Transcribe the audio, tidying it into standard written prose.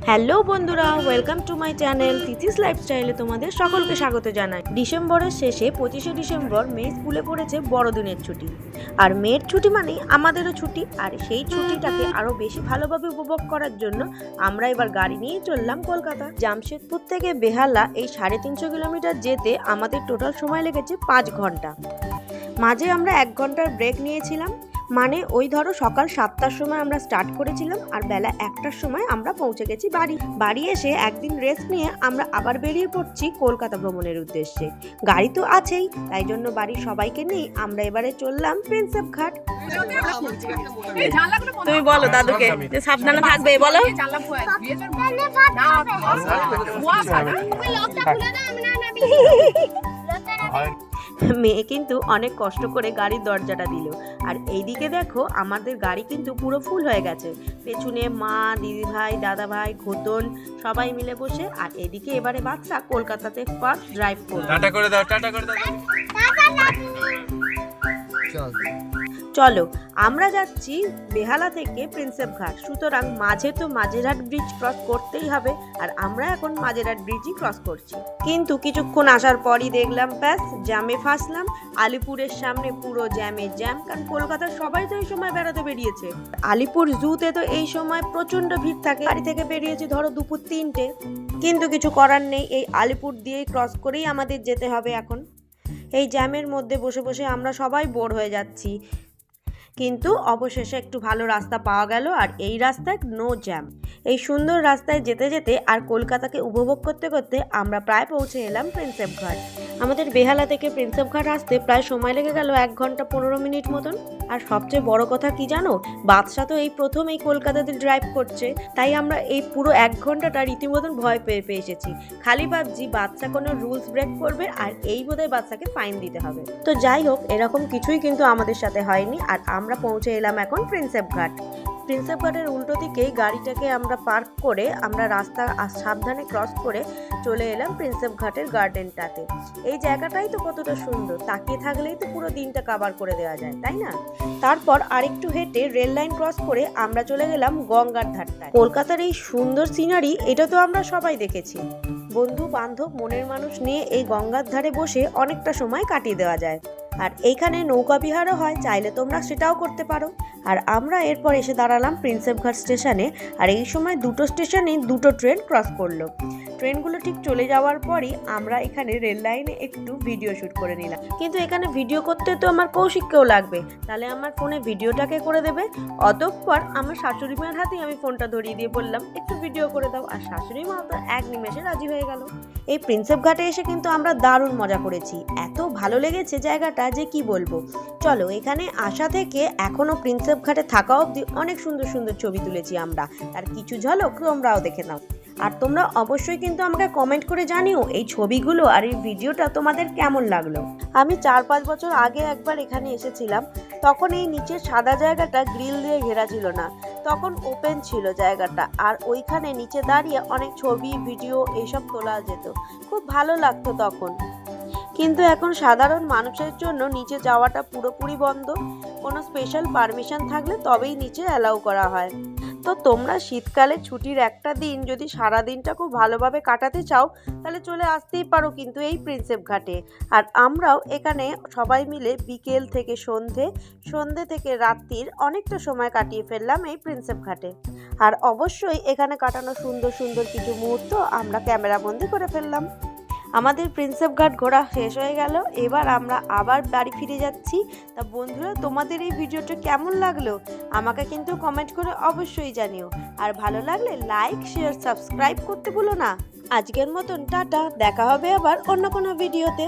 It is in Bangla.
হ্যালো বন্ধুরা, ওয়েলকাম টু মাই চ্যানেল তিথিস লাইফস্টাইলে তোমাদের সকলকে স্বাগত জানাই। ডিসেম্বরের শেষে 25শে ডিসেম্বর মেয়ে স্কুলে পড়েছে বড়দিনের ছুটি। আর মেয়ের ছুটি মানেই আমাদেরও ছুটি, আর সেই ছুটিটাকে আরও বেশি ভালোভাবে উপভোগ করার জন্য আমরা এবার গাড়ি নিয়ে চললাম কলকাতা। জামশেদপুর থেকে বেহালা এই 350 কিলোমিটার যেতে আমাদের টোটাল সময় লেগেছে 5 ঘন্টা। মাঝে আমরা 1 ঘন্টার ব্রেক নিয়েছিলাম, মানে ওই ধরো সকাল 7টার সময় আমরা স্টার্ট করেছিলাম আর বেলা 1টার সময় আমরা পৌঁছে গেছি বাড়ি এসে একদিন রেস্ট নিয়ে আমরা আবার বেরিয়ে পড়ছি কলকাতা ভ্রমণের উদ্দেশ্যে। গাড়ি তো আছেই, তাই জন্য বাড়ির সবাইকে নিয়ে আমরা এবারে চললাম প্রিন্সেপ ঘাট। তুমি বলো দাদুকে যে সাবধানে থাকবে, বলো। মেয়ে কিন্তু অনেক কষ্ট করে গাড়ির দরজাটা দিল, আর এইদিকে দেখো আমাদের গাড়ি কিন্তু পুরো ফুল হয়ে গেছে। পেছনে মা, দিদিভাই, দাদাভাই, ঘোতন সবাই মিলে বসে, আর এদিকে এবারে বাচ্চা কলকাতাতে ফার্স্ট ড্রাইভ করবে। টাটা করে দাও, টাটা করে দাও। চলো, আমরা যাচ্ছি বেহালা থেকে প্রিন্সেপ ঘাট, সুতরাং মাঝে তো মাঝেরহাট ব্রিজ ক্রস করতেই হবে, আর আমরা এখন মাঝেরহাট ব্রিজই ক্রস করছি। কিন্তু কিছুক্ষণ আসার পরই দেখলাম ব্যাস জ্যামে ফাঁসলাম। আলিপুরের সামনে পুরো জ্যামে জ্যাম, কারণ কলকাতার সবাই তো এই সময় বেড়াতে বেরিয়েছে। আলিপুর জুতে তো এই সময় প্রচন্ড ভিড় থাকে। বাড়ি থেকে বেরিয়েছি ধরো দুপুর 3টে, কিন্তু কিছু করার নেই, এই আলিপুর দিয়েই ক্রস করেই আমাদের যেতে হবে এখন। এই জ্যামের মধ্যে বসে বসে আমরা সবাই বোর হয়ে যাচ্ছি, কিন্তু অবশেষে একটু ভালো রাস্তা পাওয়া গেল, আর এই রাস্তায় নো জ্যাম। এই সুন্দর রাস্তায় যেতে যেতে আর কলকাতাকে উপভোগ করতে করতে আমরা প্রায় পৌঁছে এলাম প্রিন্সেপ ঘাট। আমাদের বেহালা থেকে প্রিন্সেপ ঘাট আসতে প্রায় সময় লেগে গেল 1 ঘন্টা 15 মিনিট মতন। আর সবচেয়ে বড় কথা কি জানো, বাদশা তো এই প্রথম এই কলকাতাতে ড্রাইভ করছে, তাই আমরা এই পুরো 1 ঘন্টাটা রীতিমতন ভয় পেয়ে এসেছি। খালি ভাবছি বাদশা কোনো রুলস ব্রেক করবে, আর এই বোধহয় বাদশাকে ফাইন দিতে হবে। তো যাই হোক, এরকম কিছুই কিন্তু আমাদের সাথে হয়নি, আর আমরা পৌঁছে এলাম এখন প্রিন্সেপ ঘাট। প্রিন্সেপ ঘাটের উল্টো দিকেই গাড়িটাকে আমরা পার্ক করে আমরা রাস্তা সাবধানে ক্রস করে চলে এলাম প্রিন্সেপ ঘাটের গার্ডেনটাতে। এই জায়গাটাই তো কতটা সুন্দর, তাকিয়ে থাকলেই তো পুরো দিনটা কভার করে দেওয়া যায়, তাই না? তারপর আরেকটু হেঁটে রেল লাইন ক্রস করে আমরা চলে গেলাম গঙ্গার ধারটায়। কলকাতার এই সুন্দর সিনারি, এটা তো আমরা সবাই দেখেছি। বন্ধু বান্ধব মনের মানুষ নিয়ে এই গঙ্গার ধারে বসে অনেকটা সময় কাটিয়ে দেওয়া যায়, আর এইখানে নৌকা বিহারও হয়, চাইলে তোমরা সেটাও করতে পারো। আর আমরা এরপর এসে দাঁড়ালাম প্রিন্সেপ ঘাট স্টেশনে, আর এই সময় দুটো স্টেশনে দুটো ট্রেন ক্রস করলো। ট্রেনগুলো ঠিক চলে যাওয়ার পরই আমরা এখানে রেল লাইনে একটু ভিডিও শ্যুট করে নিলাম। কিন্তু এখানে ভিডিও করতে তো আমার কৌশিককেও লাগবে, তাহলে আমার ফোনে ভিডিওটাকে করে দেবে। অতঃপর আমার শাশুড়ি মায়ের হাতেই আমি ফোনটা ধরিয়ে দিয়ে বললাম একটু ভিডিও করে দাও, আর শাশুড়ি মা তো 1 নিমেষে রাজি হয়ে গেল। এই প্রিন্সেপ ঘাটে এসে কিন্তু আমরা দারুণ মজা করেছি, এত ভালো লেগেছে জায়গাটা যে কি বলবো। চলো, এখানে আসা থেকে এখনো প্রিন্সেপ ঘাটে থাকা অবধি অনেক সুন্দর সুন্দর ছবি তুলেছি আমরা, তার কিছু ঝলক তোমরাও দেখে নাও। আর তোমরা অবশ্যই কিন্তু আমাকে কমেন্ট করে জানিও এই ছবিগুলো আর এই ভিডিওটা তোমাদের কেমন লাগলো। আমি 4-5 বছর আগে একবার এখানে এসেছিলাম, তখন এই নিচের সাদা জায়গাটা গ্রিল দিয়ে ঘেরা ছিল না, তখন ওপেন ছিল জায়গাটা, আর ওইখানে নিচে দাঁড়িয়ে অনেক ছবি ভিডিও এইসব তোলা যেত, খুব ভালো লাগতো তখন। কিন্তু এখন সাধারণ মানুষের জন্য নিচে যাওয়াটা পুরোপুরি বন্ধ, কোনো স্পেশাল পারমিশন থাকলে তবেই নিচে অ্যালাউ করা হয়। তো তোমরা শীতকালে ছুটির একটা দিন যদি সারা দিনটা খুব ভালোভাবে কাটাতে চাও, তাহলে চলে আসতেই পারো কিন্তু এই প্রিন্সেপ ঘাটে। আর আমরাও এখানে সবাই মিলে বিকেল থেকে সন্ধে থেকে রাত্রির অনেকটা সময় কাটিয়ে ফেললাম এই প্রিন্সেপ ঘাটে। আর অবশ্যই এখানে কাটানো সুন্দর সুন্দর কিছু মুহূর্ত আমরা ক্যামেরাবন্দি করে ফেললাম। আমাদের প্রিন্সেপ ঘাট ঘোরা শেষ হয়ে গেল, এবার আমরা আবার বাড়ি ফিরে যাচ্ছি। তা বন্ধুরা, তোমাদের এই ভিডিওটা কেমন লাগলো আমাকে কিন্তু কমেন্ট করে অবশ্যই জানিও, আর ভালো লাগলে লাইক, শেয়ার, সাবস্ক্রাইব করতে ভুলো না। আজকের মতন টাটা, দেখা হবে আবার অন্য কোনো ভিডিওতে।